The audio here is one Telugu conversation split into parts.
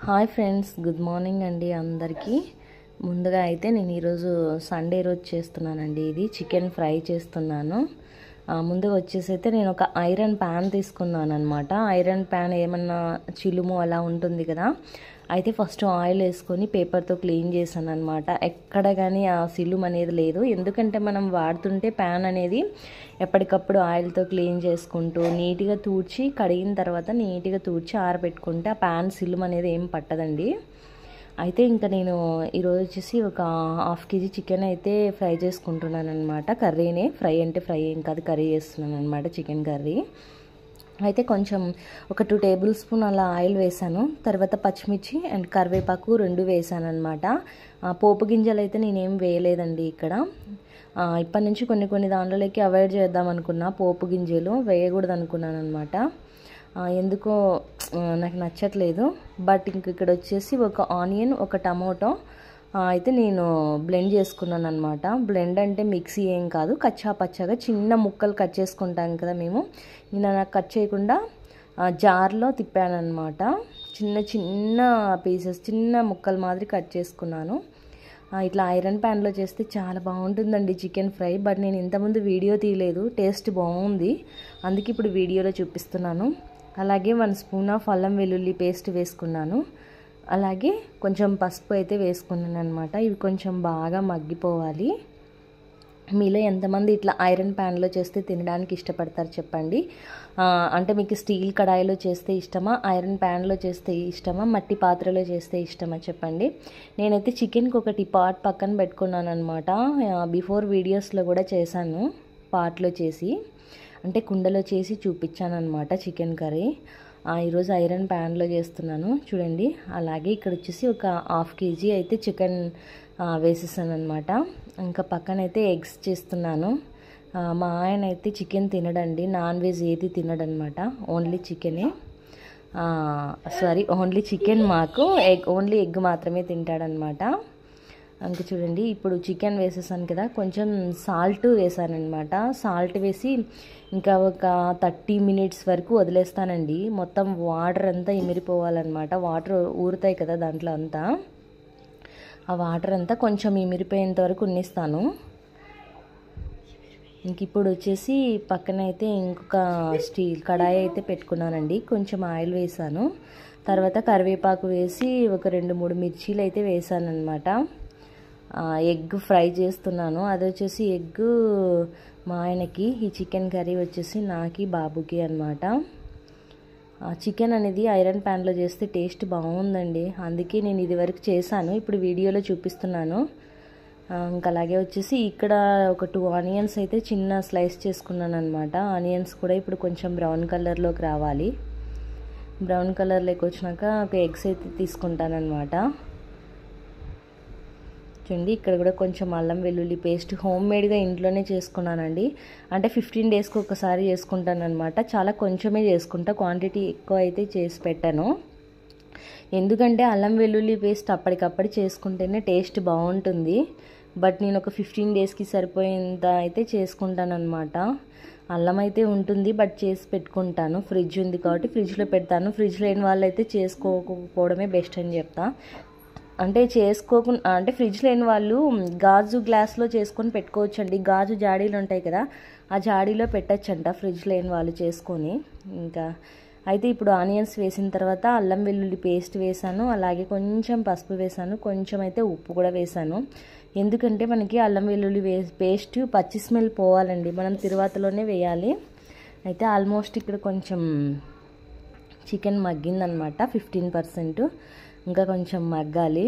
హాయ్ ఫ్రెండ్స్, గుడ్ మార్నింగ్ అండి అందరికీ. ముందుగా అయితే నేను ఈరోజు సండే రోజు చేస్తున్నానండి. ఇది చికెన్ ఫ్రై చేస్తున్నాను. ముందుగా వచ్చేసి అయితే నేను ఒక ఐరన్ ప్యాన్ తీసుకున్నాను అనమాట. ఐరన్ ప్యాన్ ఏమన్నా చిలుము అలా ఉంటుంది కదా, అయితే ఫస్ట్ ఆయిల్ వేసుకొని పేపర్తో క్లీన్ చేశాను అనమాట. ఎక్కడ కానీ ఆ సిలుము అనేది లేదు. ఎందుకంటే మనం వాడుతుంటే ప్యాన్ అనేది ఎప్పటికప్పుడు ఆయిల్తో క్లీన్ చేసుకుంటూ నీట్గా తూడ్చి కడిగిన తర్వాత నీట్గా తూడ్చి ఆరబెట్టుకుంటే ఆ ప్యాన్ సిలుము అనేది ఏం పట్టదండి. అయితే ఇంకా నేను ఈరోజు వచ్చేసి ఒక ½ కేజీ చికెన్ అయితే ఫ్రై చేసుకుంటున్నాను అనమాట. కర్రీనే, ఫ్రై అంటే ఫ్రై ఏం కాదు, కర్రీ చేస్తున్నాను అనమాట, చికెన్ కర్రీ. అయితే కొంచెం ఒక 2 టేబుల్ స్పూన్ అలా ఆయిల్ వేసాను. తర్వాత పచ్చిమిర్చి అండ్ కరివేపాకు 2 వేసాను అనమాట. పోపు గింజలు అయితే నేనేం వేయలేదండి ఇక్కడ. ఇప్పటి నుంచి కొన్ని దాంట్లోకి అవాయిడ్ చేద్దాం అనుకున్నా, పోపు గింజలు వేయకూడదు అనుకున్నాను అనమాట. ఎందుకో నాకు నచ్చట్లేదు. బట్ ఇంక ఇక్కడ వచ్చేసి ఒక ఆనియన్, ఒక టమోటో అయితే నేను బ్లెండ్ చేసుకున్నాను అనమాట. బ్లెండ్ అంటే మిక్సీ ఏం కాదు, కచ్చా పచ్చాగా చిన్న ముక్కలు కట్ చేసుకుంటాం కదా మేము. నేను నాకు కట్ చేయకుండా జార్లో తిప్పాను అనమాట. చిన్న పీసెస్, చిన్న ముక్కలు మాదిరి కట్ చేసుకున్నాను. ఇట్లా ఐరన్ ప్యాన్లో చేస్తే చాలా బాగుంటుందండి చికెన్ ఫ్రై. బట్ నేను ఇంతకుముందు వీడియో తీయలేదు, టేస్ట్ బాగుంది, అందుకే ఇప్పుడు వీడియోలో చూపిస్తున్నాను. అలాగే 1 స్పూన్ ఆఫ్ అల్లం వెల్లుల్లి పేస్ట్ వేసుకున్నాను. అలాగే కొంచెం పసుపు అయితే వేసుకున్నాను అనమాట. ఇవి కొంచెం బాగా మగ్గిపోవాలి. మీలో ఎంతమంది ఇట్లా ఐరన్ ప్యాన్లో చేస్తే తినడానికి ఇష్టపడతారు చెప్పండి. అంటే మీకు స్టీల్ కడాయిలో చేస్తే ఇష్టమా, ఐరన్ ప్యాన్లో చేస్తే ఇష్టమా, మట్టి పాత్రలో చేస్తే ఇష్టమా చెప్పండి. నేనైతే చికెన్కి ఒకటి పాట్ పక్కన పెట్టుకున్నాను అనమాట. బిఫోర్ వీడియోస్లో కూడా చేశాను, పాట్లో చేసి అంటే కుండలో చేసి చూపించాను అనమాట చికెన్ కర్రీ. ఈరోజు ఐరన్ ప్యాన్లో చేస్తున్నాను చూడండి. అలాగే ఇక్కడ వచ్చేసి ఒక ½ కేజీ అయితే చికెన్ వేసేసాను అనమాట. ఇంకా పక్కన అయితే ఎగ్స్ చేస్తున్నాను. మా ఆయన అయితే చికెన్ తినడండి, నాన్ వెజ్ ఏది తినడనమాట, ఓన్లీ చికెనే. ఓన్లీ చికెన్, మాకు ఓన్లీ ఎగ్ మాత్రమే తింటాడనమాట. అందుకే చూడండి, ఇప్పుడు చికెన్ వేసేసాను కదా, కొంచెం సాల్ట్ వేసానమాట. సాల్ట్ వేసి ఇంకా ఒక 30 మినిట్స్ వరకు వదిలేస్తానండి. మొత్తం వాటర్ అంతా ఇమిరిపోవాలన్నమాట. వాటర్ ఊరుతాయి కదా దాంట్లో అంతా, ఆ వాటర్ అంతా కొంచెం ఇమిరిపోయేంత వరకు ఉన్నిస్తాను. ఇంక ఇప్పుడు వచ్చేసి పక్కన అయితే ఇంకొక స్టీల్ కడాయి అయితే పెట్టుకున్నానండి. కొంచెం ఆయిల్ వేసాను, తర్వాత కరివేపాకు వేసి ఒక 2-3 మిర్చీలు అయితే వేసాను అనమాట. ఎగ్ ఫ్రై చేస్తున్నాను. అది వచ్చేసి ఎగ్ మా ఆయనకి, ఈ చికెన్ కర్రీ వచ్చేసి నాకి, బాబుకి అనమాట. చికెన్ అనేది ఐరన్ ప్యాన్లో చేస్తే టేస్ట్ బాగుందండి, అందుకే నేను ఇది వరకు చేశాను, ఇప్పుడు వీడియోలో చూపిస్తున్నాను. ఇంకా అలాగే వచ్చేసి ఇక్కడ ఒక 2 ఆనియన్స్ అయితే చిన్న స్లైస్ చేసుకున్నాను అనమాట. ఆనియన్స్ కూడా ఇప్పుడు కొంచెం బ్రౌన్ కలర్లోకి రావాలి. బ్రౌన్ కలర్లోకి వచ్చినాక ఒక ఎగ్స్ అయితే తీసుకుంటానమాట. చూడండి, ఇక్కడ కూడా కొంచెం అల్లం వెల్లుల్లి పేస్ట్ హోమ్ మేడ్గా ఇంట్లోనే చేసుకున్నానండి. అంటే 15 డేస్కి ఒకసారి చేసుకుంటాను అనమాట. చాలా కొంచెమే చేసుకుంటా, క్వాంటిటీ ఎక్కువ అయితే చేసి పెట్టాను. ఎందుకంటే అల్లం వెల్లుల్లి పేస్ట్ అప్పటికప్పుడు చేసుకుంటేనే టేస్ట్ బాగుంటుంది. బట్ నేను ఒక 15 డేస్కి సరిపోయేంత అయితే చేసుకుంటాను అనమాట. అల్లం అయితే ఉంటుంది, బట్ చేసి పెట్టుకుంటాను. ఫ్రిడ్జ్ ఉంది కాబట్టి ఫ్రిడ్జ్లో పెడతాను. ఫ్రిడ్జ్ లేని వాళ్ళు అయితే చేసుకోకపోవడమే బెస్ట్ అని చెప్తా. అంటే అంటే ఫ్రిడ్జ్ లేని వాళ్ళు గాజు గ్లాస్లో చేసుకొని పెట్టుకోవచ్చు అండి. గాజు జాడీలు ఉంటాయి కదా, ఆ జాడీలో పెట్టచ్చంట ఫ్రిడ్జ్ లేని వాళ్ళు చేసుకొని. ఇంకా అయితే ఇప్పుడు ఆనియన్స్ వేసిన తర్వాత అల్లం వెల్లుల్లి పేస్ట్ వేసాను, అలాగే కొంచెం పసుపు వేసాను, కొంచెం అయితే ఉప్పు కూడా వేసాను. ఎందుకంటే మనకి అల్లం వెల్లుల్లి పేస్ట్ పచ్చి స్మెల్ పోవాలండి, మనం తిరువాతలోనే వేయాలి. అయితే ఆల్మోస్ట్ ఇక్కడ కొంచెం చికెన్ మగ్గిందనమాట, 15%. ఇంకా కొంచెం మగ్గాలి.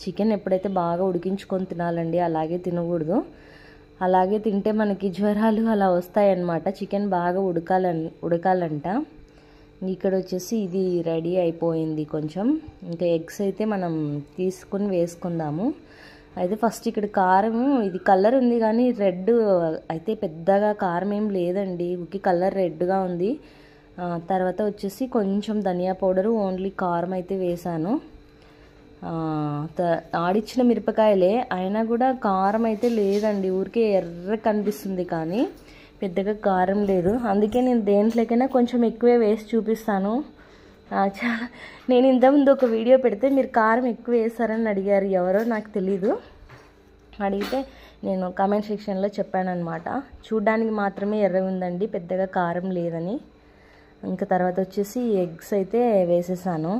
చికెన్ ఎప్పుడైతే బాగా ఉడికించుకొని తినాలండి, అలాగే తినకూడదు. అలాగే తింటే మనకి జ్వరాలు అలా వస్తాయన్నమాట. చికెన్ బాగా ఉడకాలంట. ఇక్కడ వచ్చేసి ఇది రెడీ అయిపోయింది కొంచెం. ఇంకా ఎగ్స్ అయితే మనం తీసుకుని వేసుకుందాము. అయితే ఫస్ట్ ఇక్కడ కారం, ఇది కలర్ ఉంది కానీ రెడ్ అయితే పెద్దగా కారం ఏం లేదండి, ఉకి కలర్ రెడ్గా ఉంది. తర్వాత వచ్చేసి కొంచెం ధనియా పౌడరు, ఓన్లీ కారం అయితే వేసాను. ఆడిచ్చిన మిరపకాయలే అయినా కూడా కారం అయితే లేదండి, ఊరికే ఎర్ర కనిపిస్తుంది కానీ పెద్దగా కారం లేదు. అందుకే నేను దేంట్లోకైనా కొంచెం ఎక్కువే వేసి చూపిస్తాను. చాలా నేను ఇంతకుముందు ఒక వీడియో పెడితే మీరు కారం ఎక్కువ వేసారని అడిగారు, ఎవరో నాకు తెలీదు. అడిగితే నేను కామెంట్ సెక్షన్లో చెప్పానన్నమాట. చూడ్డానికి మాత్రమే ఎర్రగా ఉందండి, పెద్దగా కారం లేదని. ఇంకా తర్వాత వచ్చేసి ఎగ్స్ అయితే వేసేసాను.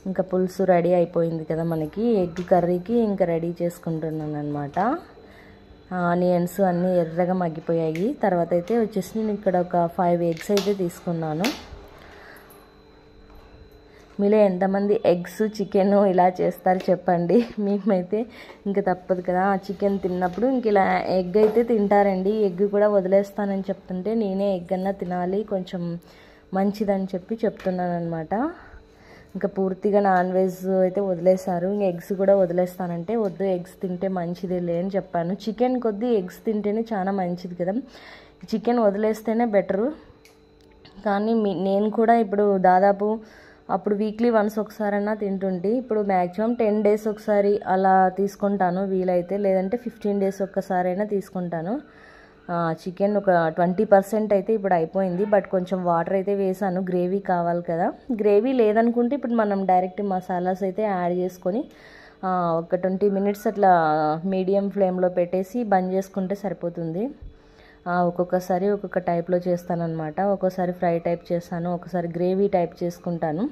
ఇంకా పులుసు రెడీ అయిపోయింది కదా మనకి. ఎగ్ కర్రీకి ఇంకా రెడీ చేసుకుంటున్నాను అనమాట. ఆనియన్స్ అన్నీ ఎర్రగా మగ్గిపోయాయి. తర్వాత అయితే వచ్చేసి నేను ఇక్కడ ఒక 5 ఎగ్స్ అయితే తీసుకున్నాను. మీలో ఎంతమంది ఎగ్స్ చికెన్ ఇలా చేస్తారు చెప్పండి. మేమైతే ఇంకా తప్పదు కదా, చికెన్ తిన్నప్పుడు ఇంక ఇలా ఎగ్ అయితే తింటారండి. ఎగ్ కూడా వదిలేస్తానని చెప్తుంటే నేనే ఎగ్ అన్నా తినాలి, కొంచెం మంచిదని చెప్తున్నాను అనమాట. ఇంకా పూర్తిగా నాన్ వెజ్ అయితే వదిలేశారు. ఇంకా ఎగ్స్ కూడా వదిలేస్తానంటే వద్దు, ఎగ్స్ తింటే మంచిదేలే అని చెప్పాను. చికెన్ కొద్దీ ఎగ్స్ తింటేనే చాలా మంచిది కదా, చికెన్ వదిలేస్తేనే బెటరు. కానీ నేను కూడా ఇప్పుడు దాదాపు అప్పుడు వీక్లీ వన్స్ ఒకసారైనా తింటుంటే ఇప్పుడు మ్యాక్సిమం 10 days ఒకసారి అలా తీసుకుంటాను వీలైతే, లేదంటే 15 days ఒక్కసారైనా తీసుకుంటాను. చికెన్ ఒక 20% అయితే ఇప్పుడు అయిపోయింది. బట్ కొంచెం వాటర్ అయితే వేసాను, గ్రేవీ కావాలి కదా. గ్రేవీ లేదనుకుంటే ఇప్పుడు మనం డైరెక్ట్ మసాలాస్ అయితే యాడ్ చేసుకొని ఒక 20 minutes అట్లా మీడియం ఫ్లేమ్లో పెట్టేసి బంద్ చేసుకుంటే సరిపోతుంది. ఒక్కొక్కసారి ఒక్కొక్క టైప్లో చేస్తానన్నమాట. ఒక్కోసారి ఫ్రై టైప్ చేస్తాను, ఒకసారి గ్రేవీ టైప్ చేసుకుంటాను.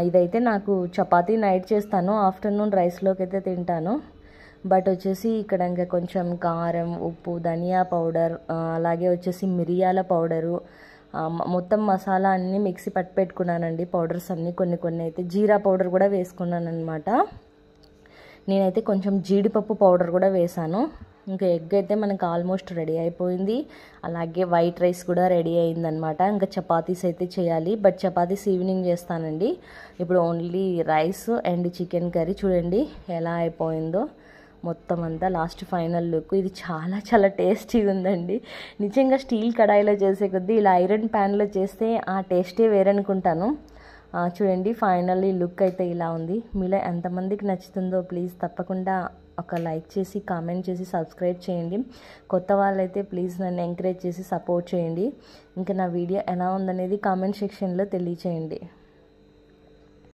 ఇదైతే నాకు చపాతీ నైట్ చేస్తాను, ఆఫ్టర్నూన్ రైస్లోకి అయితే తింటాను. బట్ వచ్చేసి ఇక్కడ ఇంకా కొంచెం కారం, ఉప్పు, ధనియా పౌడర్, అలాగే వచ్చేసి మిరియాల పౌడరు, మొత్తం మసాలా అన్నీ మిక్సీ పట్టి పెట్టుకున్నానండి. పౌడర్స్ అన్నీ కొన్ని అయితే జీరా పౌడర్ కూడా వేసుకున్నాను అనమాట. నేనైతే కొంచెం జీడిపప్పు పౌడర్ కూడా వేసాను. ఇంకా ఎగ్ అయితే మనకు ఆల్మోస్ట్ రెడీ అయిపోయింది. అలాగే వైట్ రైస్ కూడా రెడీ అయిందనమాట. ఇంకా చపాతీస్ అయితే చేయాలి, బట్ చపాతీస్ ఈవినింగ్ చేస్తానండి. ఇప్పుడు only rice and chicken curry. చూడండి ఎలా అయిపోయిందో మొత్తం అంతా. లాస్ట్ ఫైనల్ లుక్ ఇది చాలా చాలా టేస్టీగా ఉందండి. నిజంగా స్టీల్ కడాయిలో చేసే కొద్దీ ఇలా ఐరన్ ప్యాన్లో చేస్తే ఆ టేస్టే వేరనుకుంటాను. చూడండి ఫైనల్లీ లుక్ అయితే ఇలా ఉంది. మీలో ఎంతమందికి నచ్చుతుందో ప్లీజ్ తప్పకుండా ఒక లైక్ చేసి కామెంట్ చేసి సబ్స్క్రైబ్ చేయండి. కొత్త వాళ్ళైతే ప్లీజ్ నన్ను ఎంకరేజ్ చేసి సపోర్ట్ చేయండి. ఇంకా నా వీడియో ఎలా ఉందనేది కామెంట్ సెక్షన్లో తెలియచేయండి.